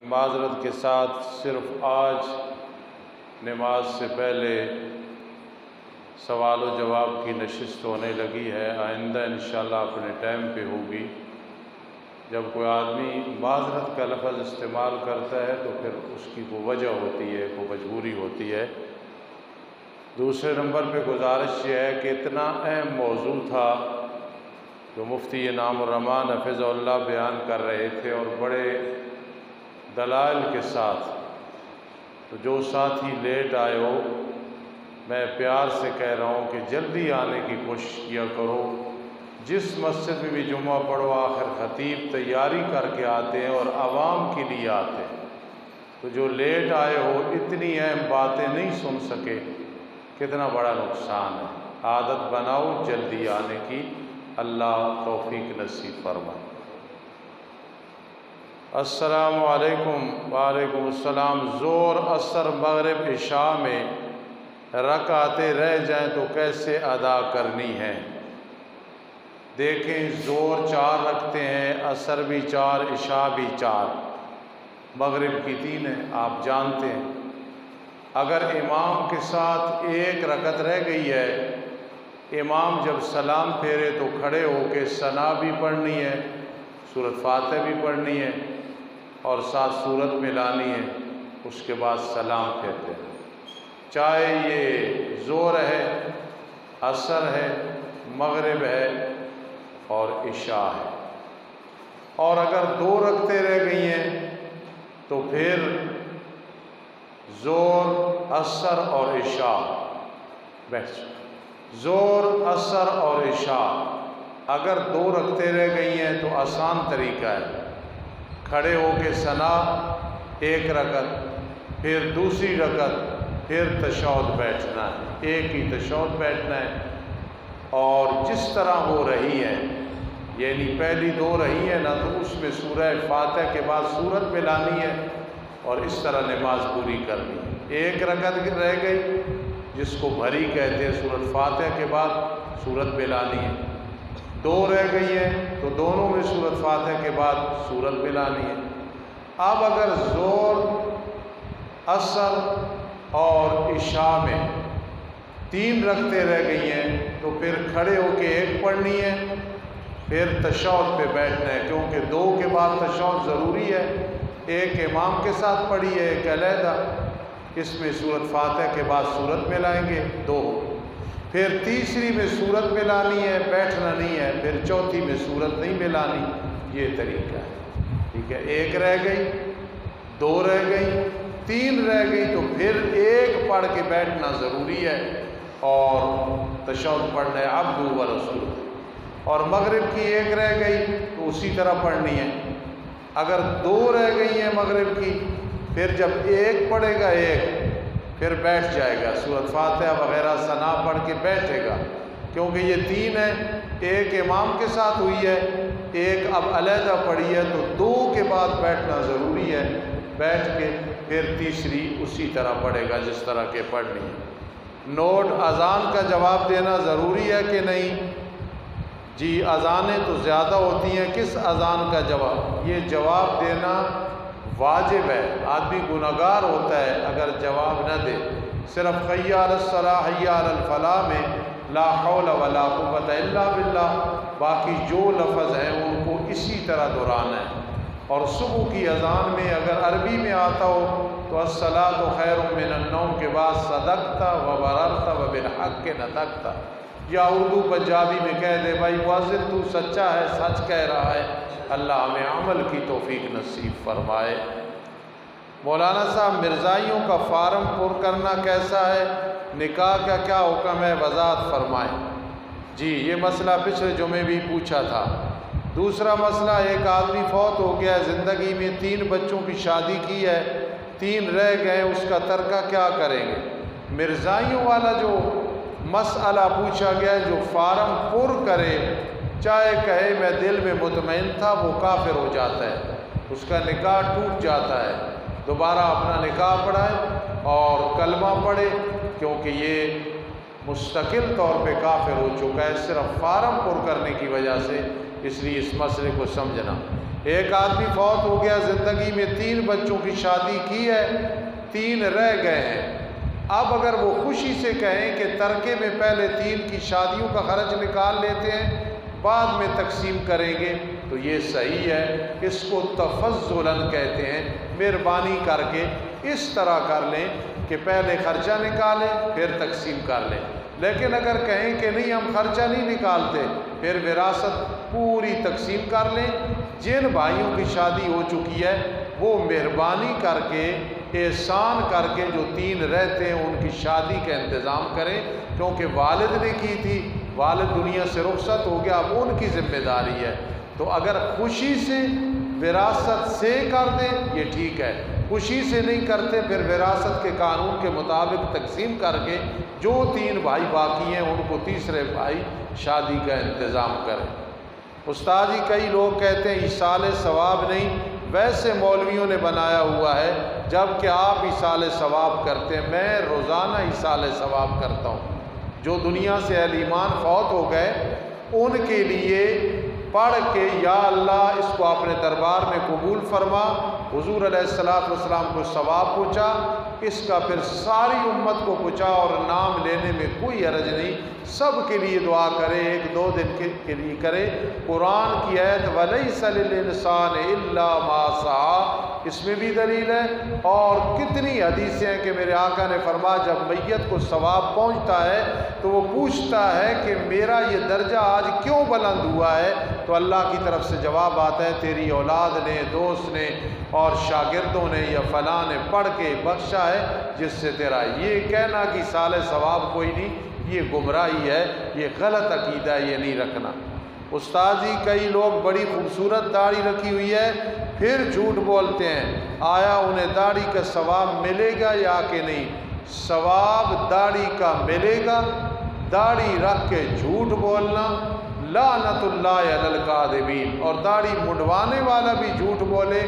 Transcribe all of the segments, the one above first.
معذرت کے ساتھ صرف آج نماز سے پہلے سوال و جواب کی نشست ہونے لگی ہے، آئندہ انشاءاللہ اپنے ٹائم پہ ہوگی۔ جب کوئی آدمی معذرت کا لفظ استعمال کرتا ہے تو پھر اس کی کوئی وجہ ہوتی ہے، کوئی مجبوری ہوتی ہے۔ دوسرے نمبر پہ گزارش یہ ہے کہ اتنا اہم موضوع تھا جو مفتی انعام الرحمن حفظہ اللہ بیان کر رہے تھے اور بڑے دلائل کے ساتھ، تو جو ساتھی لیٹ آئے ہو میں پیار سے کہہ رہا ہوں کہ جلدی آنے کی کوشش کیا کرو۔ جس مسجد میں بھی جمعہ پڑھو آخر خطیب تیاری کر کے آتے ہیں اور عوام کے لیے آتے ہیں، تو جو لیٹ آئے ہو اتنی اہم باتیں نہیں سن سکے، کتنا بڑا نقصان ہے۔ عادت بناؤ جلدی آنے کی، اللہ توفیق نصیب فرمائے۔ السلام علیکم۔ وعلیکم السلام۔ زور، عصر، مغرب، عشاء میں رکعتیں رہ جائیں تو کیسے ادا کرنی ہے؟ دیکھیں، زور 4 رکھتے ہیں، عصر بھی 4، عشاء بھی 4، مغرب کی 3 ہے، آپ جانتے ہیں۔ اگر امام کے ساتھ 1 رکعت رہ گئی ہے، امام جب سلام پھیرے تو کھڑے ہو کے ثنا بھی پڑھنی ہے، سورۃ فاتحہ بھی پڑھنی ہے اور ساتھ سورت ملانی ہے، اس کے بعد سلام پھیرتے ہیں۔ چاہے یہ ظہر ہے، عصر ہے، مغرب ہے اور عشاء ہے۔ اور اگر 2 رکعتیں رہ گئی ہیں تو پھر ظہر، عصر اور عشاء، بس ظہر، عصر اور عشاء۔ اگر 2 رکعتیں رہ گئی ہیں تو آسان طریقہ ہے، کھڑے ہو کے ثنا 1 رکعت، پھر دوسری رکعت، پھر تشہد بیٹھنا ہے، ایک ہی تشہد بیٹھنا ہے۔ اور جس طرح ہو رہی ہے، یعنی پہلی 2 رہی ہیں نا، تو اس میں سورہ فاتحہ کے بعد سورت ملانی ہے اور اس طرح نماز پوری کرنی ہے۔ 1 رکعت رہ گئی جس کو بھری کہتے ہیں، سورۃ فاتحہ کے بعد سورت ملانی ہے۔ 2 رہ گئی ہیں تو دونوں میں سورۃ فاتحہ کے بعد سورت ملانی ہے۔ اب اگر ظہر، عصر اور عشاء میں 3 رکعتیں رہ گئی ہیں تو پھر کھڑے ہو کے 1 پڑھنی ہے، پھر تشہد پہ بیٹھنا ہے، کیونکہ 2 کے بعد تشہد ضروری ہے۔ 1 امام کے ساتھ پڑھی ہے، 1 علیحدہ، اس میں سورۃ فاتحہ کے بعد سورت ملائیں گے 2، پھر تیسری میں سورت ملانی ہے، بیٹھنا نہیں ہے، پھر چوتھی میں سورت نہیں ملانی۔ یہ طریقہ ہے، ٹھیک ہے۔ 1 رہ گئی، 2 رہ گئی، 3 رہ گئی تو پھر 1 پڑھ کے بیٹھنا ضروری ہے اور تشہد پڑھنا ہے عبدہ و رسولہ۔ اور مغرب کی 1 رہ گئی تو اسی طرح پڑھنی ہے۔ اگر 2 رہ گئی ہیں مغرب کی، پھر جب 1 پڑھے گا 1، پھر بیٹھ جائے گا، سورۃ فاتحہ وغیرہ ثنا پڑھ کے بیٹھے گا، کیونکہ یہ 3 ہے، 1 امام کے ساتھ ہوئی ہے، 1 اب علیحدہ پڑھی ہے، تو 2 کے بعد بیٹھنا ضروری ہے، بیٹھ کے پھر تیسری اسی طرح پڑھے گا جس طرح کے پڑھنی ہے۔ نوٹ، اذان کا جواب دینا ضروری ہے کہ نہیں؟ جی، اذانیں تو زیادہ ہوتی ہیں، کس اذان کا جواب؟ یہ جواب دینا واجب ہے، آدمی گنہگار ہوتا ہے اگر جواب نہ دے۔ صرف حی علی الصلاۃ، حی علی الفلاح میں لا حول ولا قوت الا باللہ، باقی جو لفظ ہیں ان کو اسی طرح دہرانا ہے۔ اور صبح کی اذان میں اگر عربی میں آتا ہو تو الصلاۃ خیر من النوم کے بعد صدقت و بررت و بالحق نطقت، یا اردو پنجابی میں کہہ دے بھائی مؤذن تو سچا ہے، سچ کہہ رہا ہے۔ اللہ ہمیں عمل کی توفیق نصیب فرمائے۔ مولانا صاحب، مرزائیوں کا فارم پر کرنا کیسا ہے؟ نکاح کا کیا حکم ہے؟ وضاحت فرمائیں۔ جی، یہ مسئلہ پچھلے جمعے بھی پوچھا تھا۔ دوسرا مسئلہ، ایک آدمی فوت ہو گیا ہے، زندگی میں 3 بچوں کی شادی کی ہے، 3 رہ گئے، اس کا ترکہ کیا کریں گے؟ مرزائیوں والا جو مسئلہ پوچھا گیا ہے، جو فارم پر کرے، چاہے کہے میں دل میں مطمئن تھا، وہ کافر ہو جاتا ہے، اس کا نکاح ٹوٹ جاتا ہے۔ دوبارہ اپنا نکاح پڑھائے اور کلمہ پڑھے، کیونکہ یہ مستقل طور پہ کافر ہو چکا ہے صرف فارم پر کرنے کی وجہ سے، اس لیے اس مسئلے کو سمجھنا۔ ایک آدمی فوت ہو گیا، زندگی میں 3 بچوں کی شادی کی ہے، 3 رہ گئے ہیں۔ اب اگر وہ خوشی سے کہیں کہ ترکے میں پہلے 3 کی شادیوں کا خرچ نکال لیتے ہیں، بعد میں تقسیم کریں گے، تو یہ صحیح ہے۔ اس کو تفضلاً کہتے ہیں، مہربانی کر کے اس طرح کر لیں کہ پہلے خرچہ نکالیں پھر تقسیم کر لیں۔ لیکن اگر کہیں کہ نہیں ہم خرچہ نہیں نکالتے، پھر وراثت پوری تقسیم کر لیں۔ جن بھائیوں کی شادی ہو چکی ہے وہ مہربانی کر کے، احسان کر کے، جو 3 رہتے ہیں ان کی شادی کا انتظام کریں، کیونکہ والد نے کی تھی، والد دنیا سے رخصت ہو گیا، اب ان کی ذمہ داری ہے۔ تو اگر خوشی سے وراثت سے کر دیں یہ ٹھیک ہے، خوشی سے نہیں کرتے پھر وراثت کے قانون کے مطابق تقسیم کر کے جو 3 بھائی باقی ہیں ان کو تیسرے بھائی شادی کا انتظام کریں۔ استاد جی کئی لوگ کہتے ہیں ایصال ثواب نہیں، ویسے مولویوں نے بنایا ہوا ہے، جب کہ آپ ایصال ثواب کرتے ہیں۔ میں روزانہ ایصال ثواب کرتا ہوں۔ جو دنیا سے اہل ایمان فوت ہو گئے ان کے لیے پڑھ کے یا اللہ اس کو اپنے دربار میں قبول فرما، حضور علیہ السلام کو ثواب پہنچا، اس کا پھر ساری امت کو پہنچا، اور نام لینے میں کوئی حرج نہیں، سب کے لیے دعا کرے، 1-2 دن کے لیے کرے۔ قرآن کی آیت وَلَيْسَ لِلْإِنسَانِ إِلَّا مَا سَعَىٰ، اس میں بھی دلیل ہے، اور کتنی حدیثیں ہیں کہ میرے آقا نے فرمایا جب میت کو ثواب پہنچتا ہے تو وہ پوچھتا ہے کہ میرا یہ درجہ آج کیوں بلند ہوا ہے، تو اللہ کی طرف سے جواب آتا ہے تیری اولاد نے، دوست نے اور شاگردوں نے یا فلاں نے پڑھ کے بخشا ہے، جس سے تیرا یہ کہنا کہ سال ثواب کوئی نہیں، یہ گمراہی ہے، یہ غلط عقیدہ ہے، یہ نہیں رکھنا۔ استاد جی کئی لوگ بڑی خوبصورت داڑھی رکھی ہوئی ہے پھر جھوٹ بولتے ہیں، آیا انہیں داڑھی کا ثواب ملے گا یا کہ نہیں؟ ثواب داڑھی کا ملے گا، داڑھی رکھ کے جھوٹ بولنا لعنت اللہ علی الکاذبین، اور داڑھی منڈوانے والا بھی جھوٹ بولے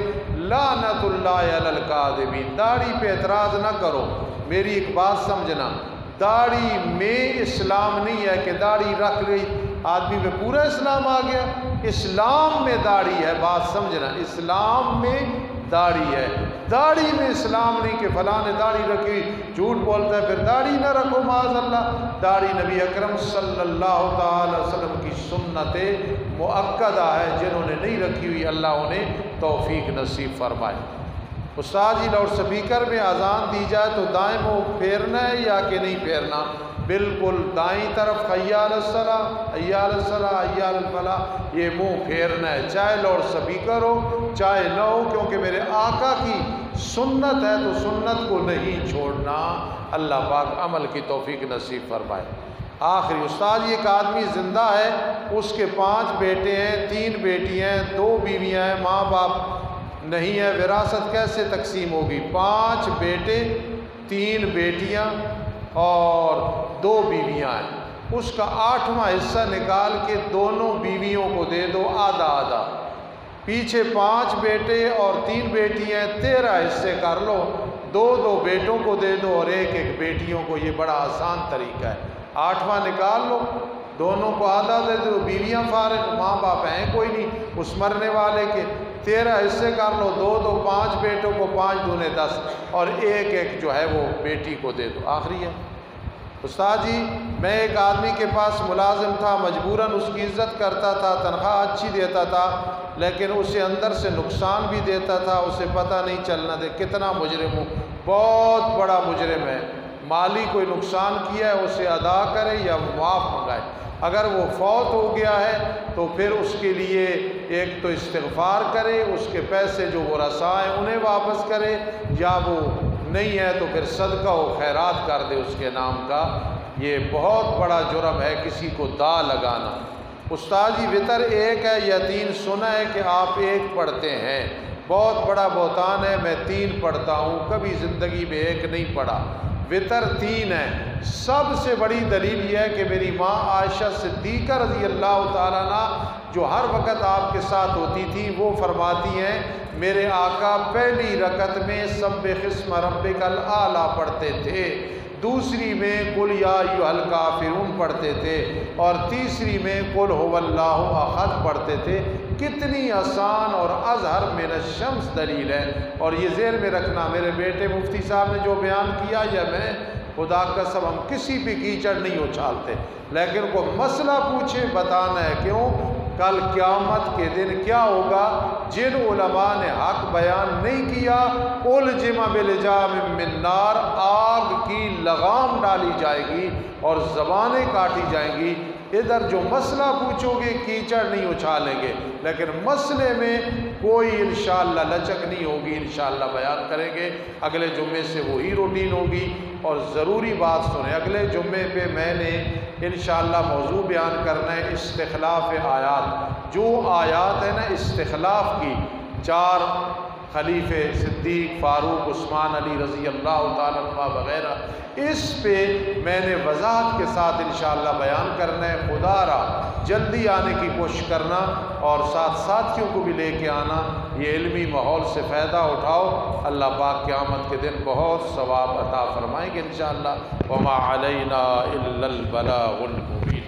لعنت اللہ علی الکاذبین۔ داڑھی پہ اعتراض نہ کرو، میری ایک بات سمجھنا، داڑھی میں اسلام نہیں ہے کہ داڑھی رکھ گئی آدمی میں پورا اسلام آ گیا۔ اسلام میں داڑھی ہے، بات سمجھنا، اسلام میں داڑھی ہے، داڑھی میں اسلام نہیں کہ فلاں نے داڑھی رکھی جھوٹ بولتا ہے پھر داڑھی نہ رکھو معاذ اللہ۔ داڑھی نبی اکرم صلی اللہ تعالی وسلم کی سنت مؤکدہ ہے، جنہوں نے نہیں رکھی ہوئی اللہ انہیں توفیق نصیب فرمائے۔ استاد جی لاؤڈ اسپیکر میں اذان دی جائے تو دائیں منہ پھیرنا ہے یا کہ نہیں پھیرنا؟ بالکل دائیں طرف حی علی الصلاۃ، حی علی الصلاۃ، حی علی الفلاح، یہ منہ پھیرنا ہے، چاہے لاؤڈ اسپیکر ہو چاہے نہ ہو، کیونکہ میرے آقا کی سنت ہے تو سنت کو نہیں چھوڑنا۔ اللہ پاک عمل کی توفیق نصیب فرمائے۔ آخری استاد ایک آدمی زندہ ہے، اس کے 5 بیٹے ہیں، 3 بیٹیاں ہیں، 2 بیویاں ہیں، ماں باپ نہیں ہے، وراثت کیسے تقسیم ہوگی؟ 5 بیٹے، 3 بیٹیاں اور 2 بیویاں ہیں، اس کا 8واں حصہ نکال کے دونوں بیویوں کو دے دو آدھا آدھا، پیچھے 5 بیٹے اور 3 بیٹیاں، 13 حصے کر لو، 2 بیٹوں کو دے دو اور 1 بیٹیوں کو۔ یہ بڑا آسان طریقہ ہے، 8واں نکال لو، دونوں کو آدھا دے دو، بیویاں فارغ، ماں باپ ہیں کوئی نہیں اس مرنے والے کے، 13 حصے کر لو، 2 5 بیٹوں کو 5 دونے 10 اور 1 جو ہے وہ بیٹی کو دے دو۔ آخری ہے استاد جی میں ایک آدمی کے پاس ملازم تھا، مجبوراً اس کی عزت کرتا تھا، تنخواہ اچھی دیتا تھا، لیکن اسے اندر سے نقصان بھی دیتا تھا، اسے پتہ نہیں چلنا دے۔ کتنا مجرم ہوں، بہت بڑا مجرم ہے، مالی کوئی نقصان کیا ہے اسے ادا کرے یا معاف منگائے۔ اگر وہ فوت ہو گیا ہے تو پھر اس کے لیے ایک تو استغفار کرے، اس کے پیسے جو وہ رسا ہیں انہیں واپس کرے، یا وہ نہیں ہے تو پھر صدقہ و خیرات کر دے اس کے نام کا۔ یہ بہت بڑا جرم ہے کسی کو دا لگانا۔ استاد جی وطر 1 ہے یا 3 سنا ہے کہ آپ 1 پڑھتے ہیں، بہت بڑا بہتان ہے، میں 3 پڑھتا ہوں، کبھی زندگی میں 1 نہیں پڑھا۔ وطر 3 ہے۔ سب سے بڑی دلیل یہ ہے کہ میری ماں عائشہ صدیقہ رضی اللہ تعالیٰ عنہ جو ہر وقت آپ کے ساتھ ہوتی تھی، وہ فرماتی ہیں میرے آقا پہلی رکعت میں سبح اسم ربک الاعلیٰ پڑھتے تھے، دوسری میں قل یا ایھا الکافرون پڑھتے تھے اور تیسری میں قل ھو اللہ احد پڑھتے تھے۔ کتنی آسان اور اظہر من الشمس دلیل ہے۔ اور یہ ذہن میں رکھنا، میرے بیٹے مفتی صاحب نے جو بیان کیا یا میں، خدا کا قسم ہم کسی بھی کیچڑ نہیں اچھالتے، لیکن کو مسئلہ پوچھے بتانا ہے۔ کیوں؟ کل قیامت کے دن کیا ہوگا؟ جن علماء نے حق بیان نہیں کیا، الجم بلجام من نار، آگ کی لگام ڈالی جائے گی اور زبانیں کاٹی جائیں گی۔ ادھر جو مسئلہ پوچھو گے کیچڑ نہیں اچھالیں گے، لیکن مسئلے میں کوئی انشاءاللہ لچک نہیں ہوگی، انشاءاللہ بیان کریں گے۔ اگلے جمعے سے وہی روٹین ہوگی۔ اور ضروری بات سنیں، اگلے جمعے پہ میں نے انشاءاللہ موضوع بیان کرنا ہے استخلاف آیات۔ جو آیات ہے نا استخلاف کی، 4 خلیفے صدیق، فاروق، عثمان، علی رضی اللہ تعالیٰ عنہ وغیرہ، اس پہ میں نے وضاحت کے ساتھ انشاءاللہ بیان کرنا ہے۔ خدا را جلدی آنے کی کوشش کرنا اور ساتھ ساتھیوں کو بھی لے کے آنا، یہ علمی ماحول سے فائدہ اٹھاؤ۔ اللہ پاک قیامت کے دن بہت ثواب عطا فرمائیں گے انشاءاللہ۔ وما علینا الا البلاغ المبین۔